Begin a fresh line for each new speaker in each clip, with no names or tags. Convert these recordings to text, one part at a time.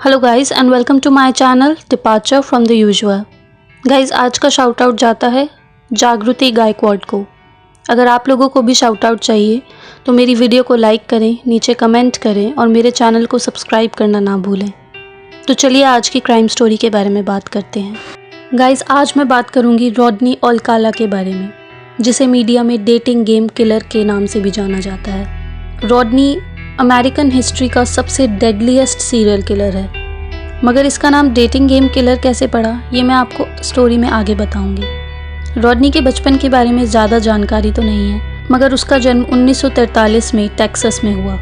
Hello guys and welcome to my channel departure from the usual. Guys आज का shout out जाता है जागृति गायकवाड को। अगर आप लोगों को भी शाउट आउट चाहिए तो मेरी वीडियो को लाइक करें, नीचे कमेंट करें और मेरे चैनल को सब्सक्राइब करना ना भूलें। तो चलिए आज की क्राइम स्टोरी के बारे में बात करते हैं। गाइस आज मैं बात करूँगी रॉडनी अल्काला के बारे में, जिसे मीडिया में डेटिंग गेम किलर के नाम से भी जाना जाता है। रॉडनी अमेरिकन हिस्ट्री का सबसे डेडलीस्ट सीरियल किलर है, मगर इसका नाम डेटिंग गेम किलर कैसे पड़ा ये मैं आपको स्टोरी में आगे बताऊंगी। रॉडनी के बचपन के बारे में ज़्यादा जानकारी तो नहीं है, मगर उसका जन्म 1943 में टेक्सास में हुआ।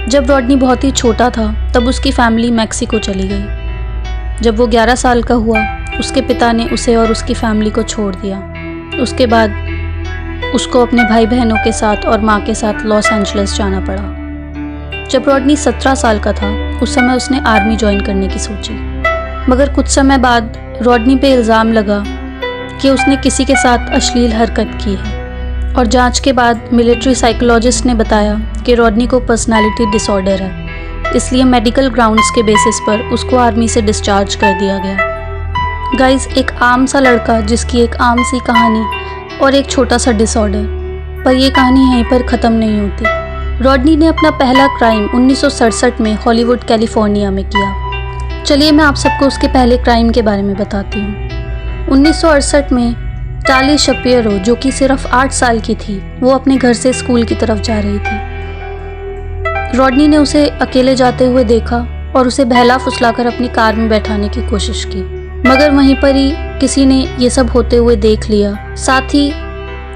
जब रॉडनी बहुत ही छोटा था तब उसकी फैमिली मैक्सिको चली गई। जब वो 11 साल का हुआ उसके पिता ने उसे और उसकी फैमिली को छोड़ दिया। उसके बाद उसको अपने भाई बहनों के साथ और माँ के साथ लॉस एंजलिस जाना पड़ा। जब रॉडनी 17 साल का था उस समय उसने आर्मी ज्वाइन करने की सोची, मगर कुछ समय बाद रॉडनी पे इल्ज़ाम लगा कि उसने किसी के साथ अश्लील हरकत की है और जांच के बाद मिलिट्री साइकोलॉजिस्ट ने बताया कि रॉडनी को पर्सनालिटी डिसऑर्डर है, इसलिए मेडिकल ग्राउंड्स के बेसिस पर उसको आर्मी से डिस्चार्ज कर दिया गया। गाइस एक आम सा लड़का जिसकी एक आम सी कहानी और एक छोटा सा डिसऑर्डर, पर यह कहानी यहीं पर ख़त्म नहीं होती। रॉडनी ने अपना पहला क्राइम 1967 में हॉलीवुड कैलिफोर्निया में किया। चलिए मैं आप सबको उसके पहले क्राइम के बारे में बताती हूँ। 1968 में टाली शपिरो, जो कि सिर्फ 8 साल की थी, वो अपने घर से स्कूल की तरफ जा रही थी। रॉडनी ने उसे अकेले जाते हुए देखा और उसे बहला फुसलाकर अपनी कार में बैठाने की कोशिश की, मगर वहीं पर ही किसी ने ये सब होते हुए देख लिया। साथ ही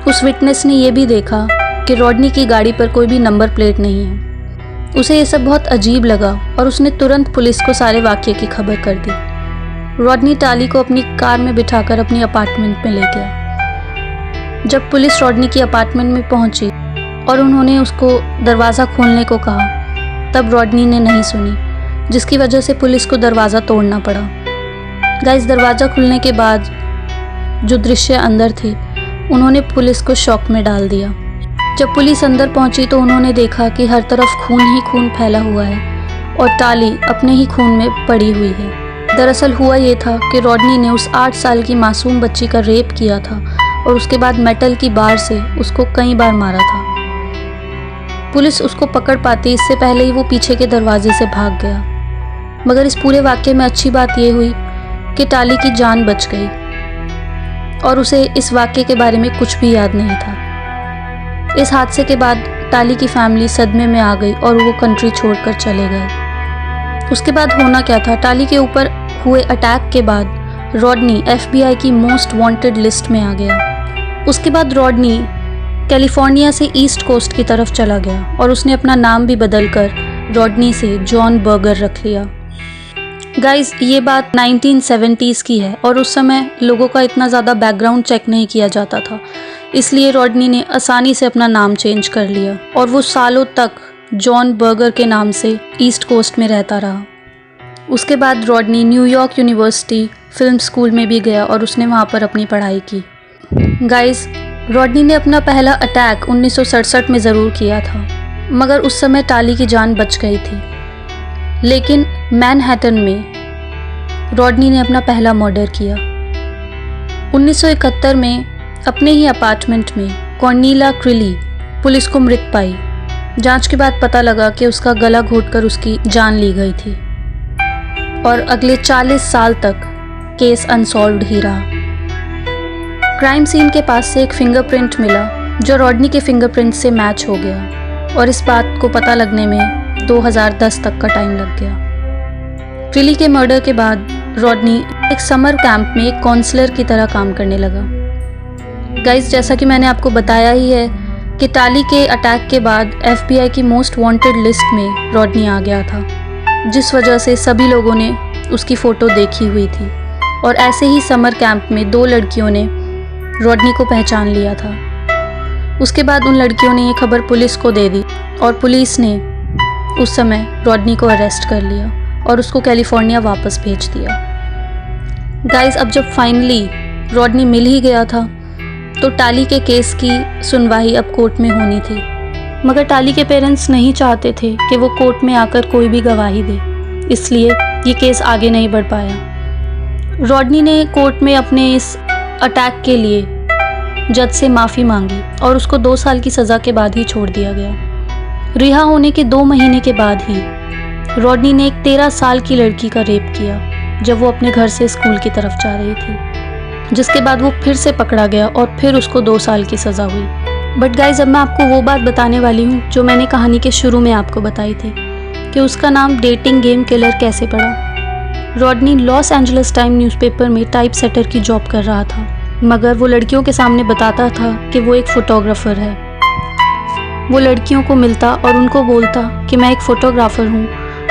उस विटनेस ने यह भी देखा कि रॉडनी की गाड़ी पर कोई भी नंबर प्लेट नहीं है। उसे ये सब बहुत अजीब लगा और उसने तुरंत पुलिस को सारे वाक़ये की खबर कर दी। रॉडनी टाली को अपनी कार में बिठाकर अपनी अपार्टमेंट में ले गया। जब पुलिस रॉडनी की अपार्टमेंट में पहुंची और उन्होंने उसको दरवाज़ा खोलने को कहा, तब रॉडनी ने नहीं सुनी, जिसकी वजह से पुलिस को दरवाज़ा तोड़ना पड़ा। गाइस दरवाज़ा खुलने के बाद जो दृश्य अंदर थे उन्होंने पुलिस को शॉक में डाल दिया। जब पुलिस अंदर पहुंची तो उन्होंने देखा कि हर तरफ खून ही खून फैला हुआ है और टाली अपने ही खून में पड़ी हुई है। दरअसल हुआ ये था कि रॉडनी ने उस 8 साल की मासूम बच्ची का रेप किया था और उसके बाद मेटल की बार से उसको कई बार मारा था। पुलिस उसको पकड़ पाती इससे पहले ही वो पीछे के दरवाजे से भाग गया। मगर इस पूरे वाक़ये में अच्छी बात ये हुई कि टाली की जान बच गई और उसे इस वाक़ये के बारे में कुछ भी याद नहीं था। इस हादसे के बाद टाली की फैमिली सदमे में आ गई और वो कंट्री छोड़कर चले गए। उसके बाद होना क्या था, टाली के ऊपर हुए अटैक के बाद रॉडनी FBI की मोस्ट वांटेड लिस्ट में आ गया। उसके बाद रॉडनी कैलिफोर्निया से ईस्ट कोस्ट की तरफ चला गया और उसने अपना नाम भी बदलकर रॉडनी से जॉन बर्गर रख लिया। गाइस ये बात 1970s की है और उस समय लोगों का इतना ज़्यादा बैकग्राउंड चेक नहीं किया जाता था, इसलिए रॉडनी ने आसानी से अपना नाम चेंज कर लिया और वो सालों तक जॉन बर्गर के नाम से ईस्ट कोस्ट में रहता रहा। उसके बाद Rodney New York university film school में भी गया और उसने वहाँ पर अपनी पढ़ाई की। गाइस रॉडनी ने अपना पहला अटैक 1967 में ज़रूर किया था, मगर उस समय टाली की जान बच गई थी। लेकिन मैनहट्टन में रॉडनी ने अपना पहला मर्डर किया। 1971 में अपने ही अपार्टमेंट में कॉर्नेलिया क्रिली पुलिस को मृत पाई। जांच के बाद पता लगा कि उसका गला घोंटकर उसकी जान ली गई थी और अगले 40 साल तक केस अनसॉल्व्ड ही रहा। क्राइम सीन के पास से एक फिंगरप्रिंट मिला जो रॉडनी के फिंगरप्रिंट से मैच हो गया और इस बात को पता लगने में 2010 तक का टाइम लग गया। क्रिली के मर्डर के बाद रॉडनी एक समर कैंप में एक काउंसलर की तरह काम करने लगा। गाइस जैसा कि मैंने आपको बताया ही है कि टाली के अटैक के बाद FBI की मोस्ट वांटेड लिस्ट में रॉडनी आ गया था, जिस वजह से सभी लोगों ने उसकी फ़ोटो देखी हुई थी और ऐसे ही समर कैंप में 2 लड़कियों ने रॉडनी को पहचान लिया था। उसके बाद उन लड़कियों ने ये खबर पुलिस को दे दी और पुलिस ने उस समय रॉडनी को अरेस्ट कर लिया और उसको कैलिफोर्निया वापस भेज दिया। गाइस अब जब फाइनली रॉडनी मिल ही गया था तो टाली के केस की सुनवाई अब कोर्ट में होनी थी, मगर टाली के पेरेंट्स नहीं चाहते थे कि वो कोर्ट में आकर कोई भी गवाही दे, इसलिए ये केस आगे नहीं बढ़ पाया। रॉडनी ने कोर्ट में अपने इस अटैक के लिए जज से माफ़ी मांगी और उसको 2 साल की सज़ा के बाद ही छोड़ दिया गया। रिहा होने के 2 महीने के बाद ही रॉडनी ने एक 13 साल की लड़की का रेप किया जब वो अपने घर से स्कूल की तरफ जा रही थी, जिसके बाद वो फिर से पकड़ा गया और फिर उसको 2 साल की सज़ा हुई। बट गाइज, अब मैं आपको वो बात बताने वाली हूँ जो मैंने कहानी के शुरू में आपको बताई थी कि उसका नाम डेटिंग गेम किलर कैसे पड़ा। Rodney Los Angeles time newspaper में टाइप सेटर की जॉब कर रहा था, मगर वो लड़कियों के सामने बताता था कि वो एक फ़ोटोग्राफ़र है। वो लड़कियों को मिलता और उनको बोलता कि मैं एक फ़ोटोग्राफ़र हूँ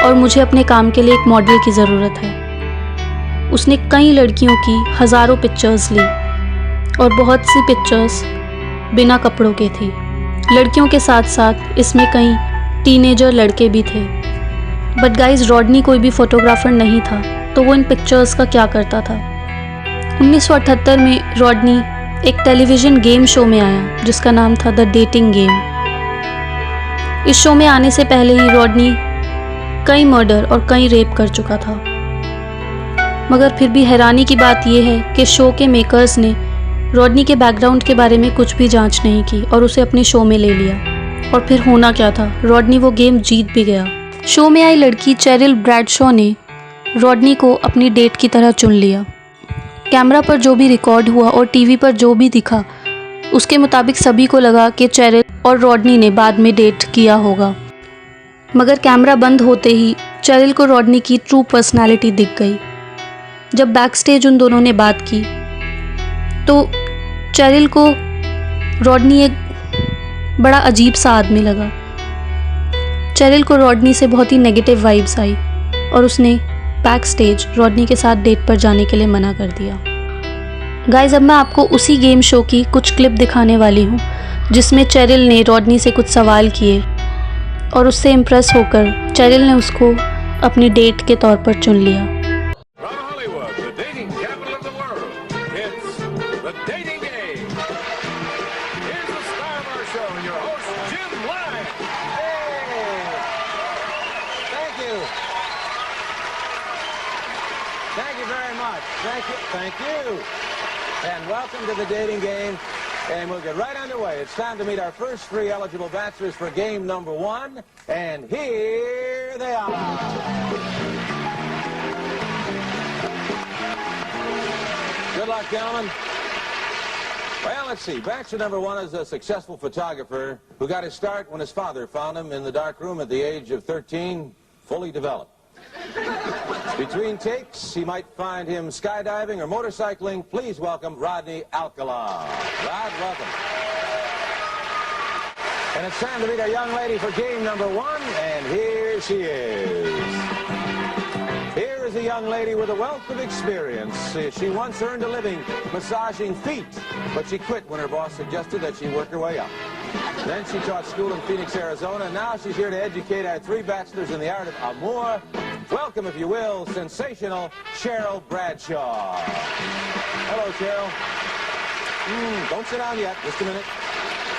और मुझे अपने काम के लिए एक मॉडल की ज़रूरत है। उसने कई लड़कियों की हज़ारों पिक्चर्स ली और बहुत सी पिक्चर्स बिना कपड़ों के थी। लड़कियों के साथ साथ इसमें कई टीनेजर लड़के भी थे। बट गाइज, रॉडनी कोई भी फ़ोटोग्राफ़र नहीं था, तो वो इन पिक्चर्स का क्या करता था। 1978 में रॉडनी एक टेलीविज़न गेम शो में आया जिसका नाम था द डेटिंग गेम। इस शो में आने से पहले ही रॉडनी कई मर्डर और कई रेप कर चुका था, मगर फिर भी हैरानी की बात यह है कि शो के मेकर्स ने रॉडनी के बैकग्राउंड के बारे में कुछ भी जांच नहीं की और उसे अपने शो में ले लिया। और फिर होना क्या था, रॉडनी वो गेम जीत भी गया। शो में आई लड़की चेरिल ब्रैडशॉ ने रॉडनी को अपनी डेट की तरह चुन लिया। कैमरा पर जो भी रिकॉर्ड हुआ और टीवी पर जो भी दिखा, उसके मुताबिक सभी को लगा कि चेरिल और रॉडनी ने बाद में डेट किया होगा। मगर कैमरा बंद होते ही चेरिल को रॉडनी की ट्रू पर्सनालिटी दिख गई। जब बैक स्टेज उन दोनों ने बात की तो चेरिल को रॉडनी एक बड़ा अजीब सा आदमी लगा। चेरिल को रॉडनी से बहुत ही नेगेटिव वाइब्स आई और उसने बैक स्टेज रॉडनी के साथ डेट पर जाने के लिए मना कर दिया। गाइज, अब मैं आपको उसी गेम शो की कुछ क्लिप दिखाने वाली हूँ जिसमें चेरिल ने रॉडनी से कुछ सवाल किए और उससे इम्प्रेस होकर चेरिल ने उसको अपनी डेट के तौर पर चुन लिया।
Thank you very much. Thank you. And welcome to the dating game. And we'll get right underway. It's time to meet our first 3 eligible bachelors for game number 1. And here they are. Good luck, gentlemen. Well, let's see. Bachelor number 1 is a successful photographer who got his start when his father found him in the dark room at the age of 13, fully developed. Between takes, he might find him skydiving or motorcycling. Please welcome Rodney Alcala. Rod, welcome. And it's time to meet our young lady for game number 1, and here she is. Here is a young lady with a wealth of experience. She once earned a living massaging feet, but she quit when her boss suggested that she work her way up. Then she taught school in Phoenix, Arizona, and now she's here to educate our 3 bachelors in the art of amour. Welcome, if you will, sensational Cheryl Bradshaw. Hello, Cheryl. Don't sit down yet. Just a minute.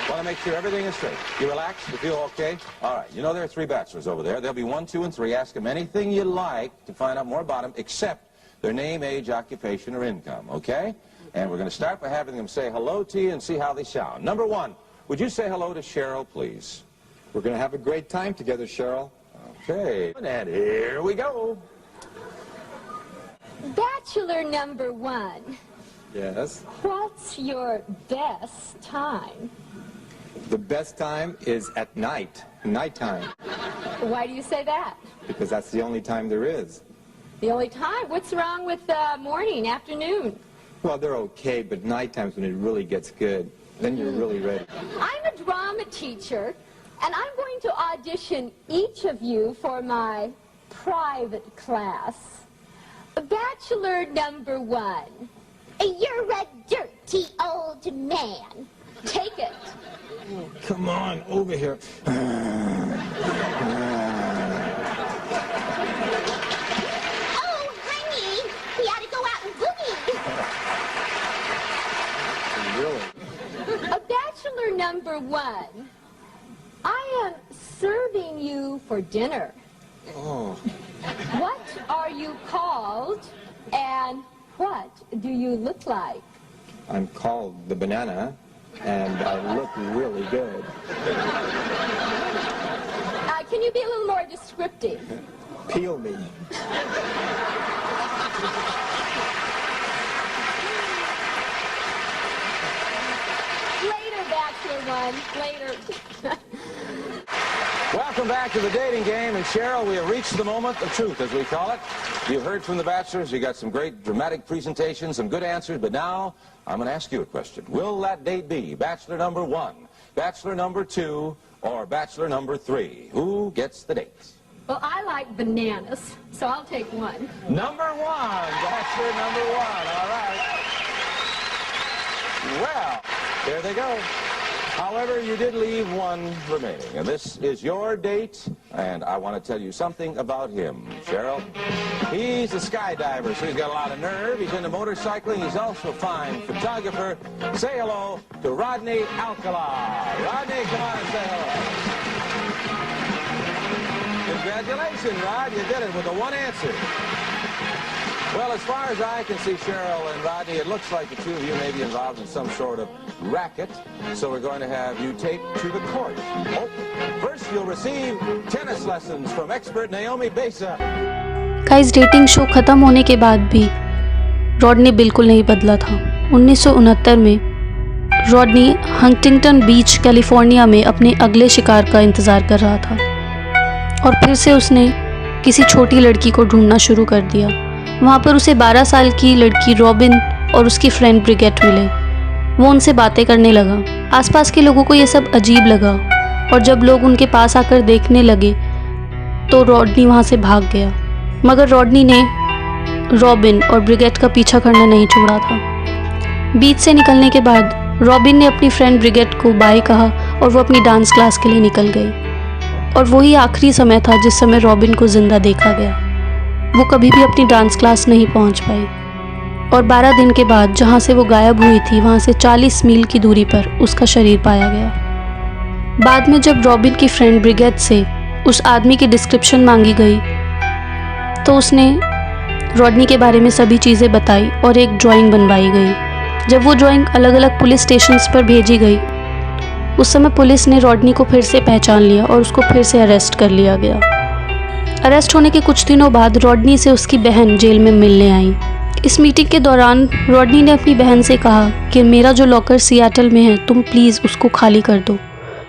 Want to make sure everything is straight. You relaxed? You feel okay? All right. You know there are 3 bachelors over there. There'll be 1, 2, and 3. Ask them anything you like to find out more about them, except their name, age, occupation, or income, okay? And we're going to start by having them say hello to you and see how they sound. Number 1, would you say hello to Cheryl, please?
We're going to have a great time together, Cheryl.
Okay. And here we go.
Bachelor number 1.
Yes.
What's your best time?
The best time is at night, nighttime,
Why do you say that?
because that's the only time there is.
The only time? What's wrong with morning, afternoon?
Well, they're okay, but nighttime's when it really gets good. Then you're really ready.
I'm a drama teacher, and I'm going to audition each of you for my private class. Bachelor number 1.
You're a dirty old man.
Take it.
Come on, over here.
Oh, honey, we ought to go out and boogie.
Really?
Bachelor number 1. I am serving you for dinner.
Oh,
What are you called? And what do you look like?
I'm called the banana, and I look really good.
Can you be a little more descriptive?
Peel me.
Later, Bachelor One. Later.
Welcome back to the dating game, and Cheryl, we have reached the moment of truth, as we call it. You've heard from the bachelors, you got some great dramatic presentations, some good answers, but now I'm going to ask you a question. Will that date be bachelor number 1, bachelor number 2, or bachelor number 3? Who gets the dates?
Well, I like bananas, so I'll take one.
Number 1, bachelor number 1, all right. Well, there they go. However, you did leave one remaining, and this is your date, and I want to tell you something about him, Cheryl. He's a skydiver, so he's got a lot of nerve. He's into motorcycling. He's also a fine photographer. Say hello to Rodney Alcala. Rodney, come on and say hello. Congratulations, Rod. You did it with the one answer. Well, as far as I can see, Cheryl and Rodney, it looks like the two of you may be involved in some sort of racket. So we're going to have you taped to the court. Oh, first, you'll receive tennis lessons from expert Naomi Besa.
Guys, dating show ख़त्म होने के बाद भी Rodney बिल्कुल नहीं बदला था। 1969 में रॉडनी हंटिंगटन बीच, कैलिफोर्निया में अपने अगले शिकार का इंतज़ार कर रहा था और फिर से उसने किसी छोटी लड़की को ढूंढना शुरू कर दिया। वहाँ पर उसे 12 साल की लड़की रॉबिन और उसकी फ्रेंड ब्रिगेट मिले। वो उनसे बातें करने लगा। आसपास के लोगों को ये सब अजीब लगा और जब लोग उनके पास आकर देखने लगे तो रॉडनी वहाँ से भाग गया। मगर रॉडनी ने रॉबिन और ब्रिगेट का पीछा करना नहीं छोड़ा था। बीच से निकलने के बाद रॉबिन ने अपनी फ्रेंड ब्रिगेट को बाय कहा और वो अपनी डांस क्लास के लिए निकल गई। और वही आखिरी समय था जिस समय रॉबिन को जिंदा देखा गया। वो कभी भी अपनी डांस क्लास नहीं पहुंच पाई और 12 दिन के बाद जहां से वो गायब हुई थी वहां से 40 मील की दूरी पर उसका शरीर पाया गया। बाद में जब रॉबिन की फ्रेंड ब्रिगेट से उस आदमी की डिस्क्रिप्शन मांगी गई तो उसने रॉडनी के बारे में सभी चीज़ें बताई और एक ड्राइंग बनवाई गई। जब वो ड्राइंग अलग अलग पुलिस स्टेशंस पर भेजी गई उस समय पुलिस ने रॉडनी को फिर से पहचान लिया और उसको फिर से अरेस्ट कर लिया गया। अरेस्ट होने के कुछ दिनों बाद रॉडनी से उसकी बहन जेल में मिलने आई। इस मीटिंग के दौरान रॉडनी ने अपनी बहन से कहा कि मेरा जो लॉकर सियाटल में है तुम प्लीज़ उसको खाली कर दो।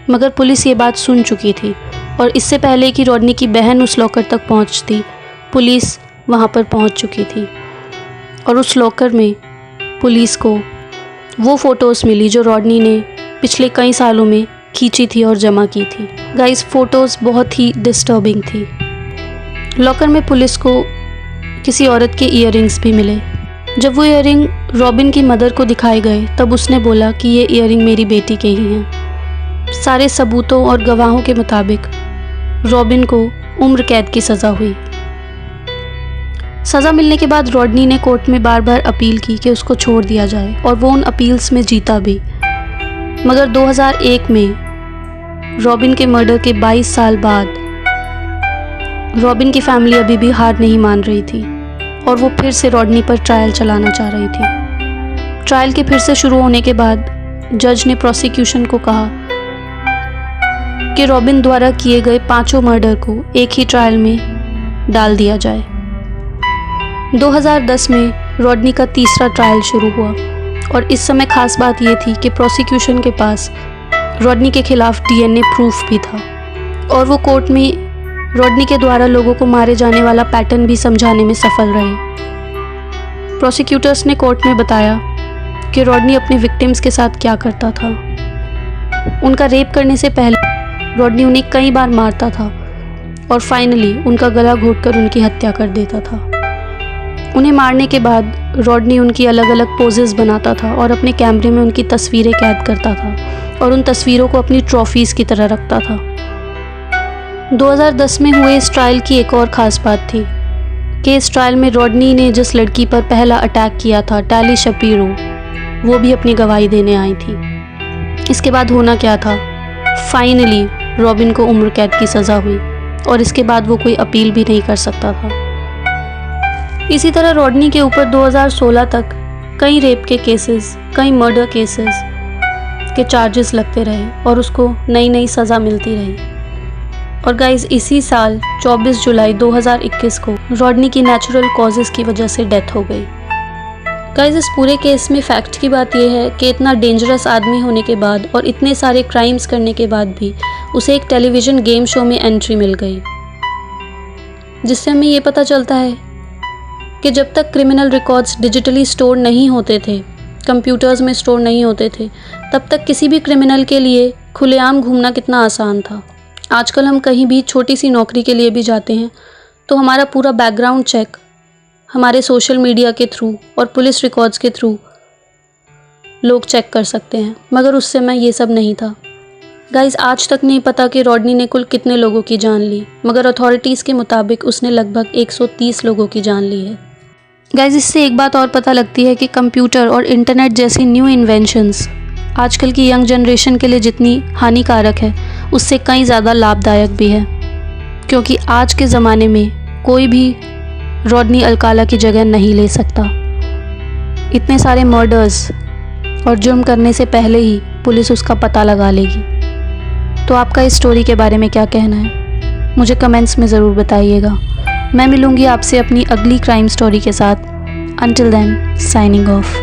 मगर पुलिस ये बात सुन चुकी थी और इससे पहले कि रॉडनी की बहन उस लॉकर तक पहुंचती पुलिस वहां पर पहुंच चुकी थी और उस लॉकर में पुलिस को वो फ़ोटोज़ मिली जो रॉडनी ने पिछले कई सालों में खींची थी और जमा की थी। गाइस, फ़ोटोज़ बहुत ही डिस्टर्बिंग थी। लॉकर में पुलिस को किसी औरत के ईयररिंग्स भी मिले। जब वो ईयररिंग रॉबिन की मदर को दिखाए गए तब उसने बोला कि ये ईयररिंग मेरी बेटी के ही हैं। सारे सबूतों और गवाहों के मुताबिक रॉबिन को उम्र कैद की सज़ा हुई। सज़ा मिलने के बाद रॉडनी ने कोर्ट में बार बार अपील की कि उसको छोड़ दिया जाए और वो उन अपील्स में जीता भी। मगर 2001 में रॉबिन के मर्डर के 22 साल बाद रॉबिन की फैमिली अभी भी हार नहीं मान रही थी और वो फिर से रॉडनी पर ट्रायल चलाना चाह रही थी। ट्रायल के फिर से शुरू होने के बाद जज ने प्रोसिक्यूशन को कहा कि रॉबिन द्वारा किए गए 5 मर्डर को एक ही ट्रायल में डाल दिया जाए। 2010 में रॉडनी का तीसरा ट्रायल शुरू हुआ और इस समय खास बात यह थी कि प्रोसिक्यूशन के पास रॉडनी के खिलाफ डीएनए प्रूफ भी था और वो कोर्ट में रॉडनी के द्वारा लोगों को मारे जाने वाला पैटर्न भी समझाने में सफल रहे। प्रोसिक्यूटर्स ने कोर्ट में बताया कि रॉडनी अपने विक्टिम्स के साथ क्या करता था। उनका रेप करने से पहले रॉडनी उन्हें कई बार मारता था और फाइनली उनका गला घोंटकर उनकी हत्या कर देता था। उन्हें मारने के बाद रॉडनी उनकी अलग अलग पोजेस बनाता था और अपने कैमरे में उनकी तस्वीरें कैद करता था और उन तस्वीरों को अपनी ट्रॉफीज़ की तरह रखता था। 2010 में हुए इस ट्रायल की एक और ख़ास बात थी कि इस ट्रायल में रॉडनी ने जिस लड़की पर पहला अटैक किया था, टैली शपीरो, वो भी अपनी गवाही देने आई थी। इसके बाद होना क्या था, फाइनली रॉबिन को उम्र कैद की सज़ा हुई और इसके बाद वो कोई अपील भी नहीं कर सकता था। इसी तरह रॉडनी के ऊपर 2016 तक कई रेप के केसेस, कई मर्डर केसेस के चार्जेस लगते रहे और उसको नई नई सज़ा मिलती रही। और गाइस, इसी साल 24 जुलाई 2021 को रॉडनी की नेचुरल कॉजेज़ की वजह से डेथ हो गई। गाइस, इस पूरे केस में फैक्ट की बात यह है कि इतना डेंजरस आदमी होने के बाद और इतने सारे क्राइम्स करने के बाद भी उसे एक टेलीविज़न गेम शो में एंट्री मिल गई, जिससे हमें ये पता चलता है कि जब तक क्रिमिनल रिकॉर्ड्स डिजिटली स्टोर नहीं होते थे, कंप्यूटर्स में स्टोर नहीं होते थे, तब तक किसी भी क्रिमिनल के लिए खुलेआम घूमना कितना आसान था। आजकल हम कहीं भी छोटी सी नौकरी के लिए भी जाते हैं तो हमारा पूरा बैकग्राउंड चेक हमारे सोशल मीडिया के थ्रू और पुलिस रिकॉर्ड्स के थ्रू लोग चेक कर सकते हैं, मगर उस समय ये सब नहीं था। गाइस, आज तक नहीं पता कि रॉडनी ने कुल कितने लोगों की जान ली, मगर अथॉरिटीज़ के मुताबिक उसने लगभग 130 लोगों की जान ली है। गाइस, इससे एक बात और पता लगती है कि कंप्यूटर और इंटरनेट जैसी न्यू इन्वेंशंस आजकल की यंग जनरेशन के लिए जितनी हानिकारक है, उससे कहीं ज़्यादा लाभदायक भी है, क्योंकि आज के ज़माने में कोई भी रॉडनी अल्काला की जगह नहीं ले सकता। इतने सारे मर्डर्स और जुर्म करने से पहले ही पुलिस उसका पता लगा लेगी। तो आपका इस स्टोरी के बारे में क्या कहना है, मुझे कमेंट्स में ज़रूर बताइएगा। मैं मिलूँगी आपसे अपनी अगली क्राइम स्टोरी के साथ। Until then, signing off.